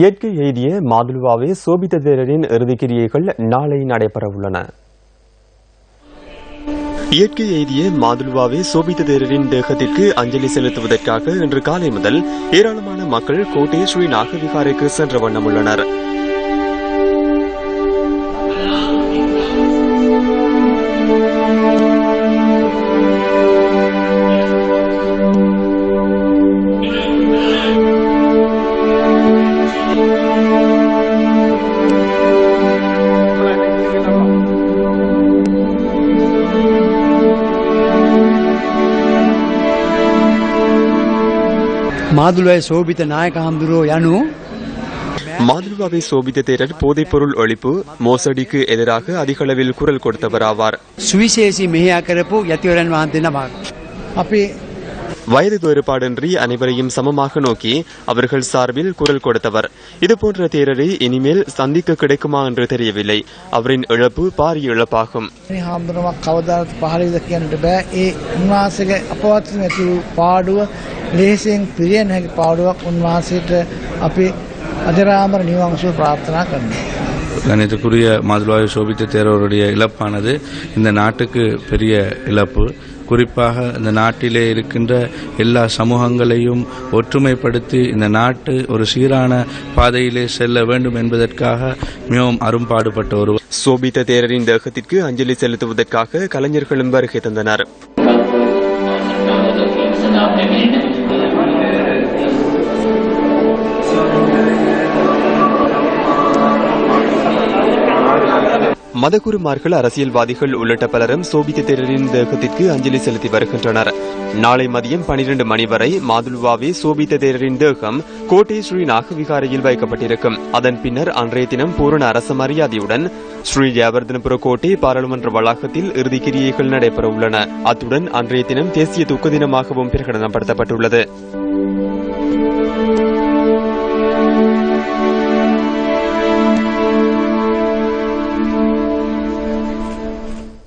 இயற்கை எய்திய மாதுலுவாவே சோபித்த தேரரின் இறுதிக்கிரியைகள் நாளை நடைபெறவுள்ளன. இயற்கை எய்திய மாதுலுவாவே சோபித்த தேரரின் தேகத்திற்கு அஞ்சலி செலுத்துவதற்காக இன்று காலை முதல் ஏராளமான மக்கள் கோட்டை ஸ்ரீ நாகவிகாரைக்கு சென்ற வண்ணம் உள்ளனர். மாதுலுவாவே சோபித்த நாயக ஹாමුදුරෝ යනු மாதுலுவாவே சோபித்த தேரர் போதைப்பொருள் ஒழிப்பு மோசடிக்கு எதிராக அதிக அளவில் குரல் கொடுத்தவராவார். சுவிசேஷி මෙහෙය කරපු යතිවරයන් වහන්සේ නමක්. අපි வயது வேறுபாடின்றி அனைவரையும் சமமாக நோக்கி அவர்கள் சார்பில் குரல் கொடுத்தவர். இதுபோன்ற தேரரை இனிமேல் சந்திக்க கிடைக்குமா என்று தெரியவில்லை. அவரின் இழப்பு பாரிய இழப்பாகும். கணிதக்குரிய மாதுலுவாவே சோபித்த தேரருடைய இழப்பானது இந்த நாட்டுக்கு பெரிய இழப்பு. குறிப்பாக இந்த நாட்டிலே இருக்கின்ற எல்லா சமூகங்களையும் ஒற்றுமைப்படுத்தி இந்த நாட்டு ஒரு சீரான பாதையிலே செல்ல வேண்டும் என்பதற்காக மிகவும் அரும்பாடுபட்ட ஒருவர். சோபித்த தேரரின் தேகத்திற்கு அஞ்சலி செலுத்துவதற்காக கலைஞர்களும் வருகை தந்தனர். மதகுருமார்கள், அரசியல்வாதிகள் உள்ளிட்ட பலரும் சோபித்த தேரரின் தேகத்திற்கு அஞ்சலி செலுத்தி வருகின்றனர். நாளை மதியம் 12 மணி வரை மாதுலுவாவே சோபித்த தேரரின் தேகம் கோட்டை ஸ்ரீ நாகவிகாரையில் வைக்கப்பட்டிருக்கும். அதன் பின்னர் அன்றைய தினம் பூரண அரச மரியாதையுடன் ஸ்ரீ ஜெயவர்தனபுர கோட்டை பாராளுமன்ற வளாகத்தில் இறுதிக்கிரியைகள் நடைபெற உள்ளன. அத்துடன் அன்றைய தினம் தேசிய துக்க தினமாகவும் பிரகடனப்படுத்தப்பட்டுள்ளது.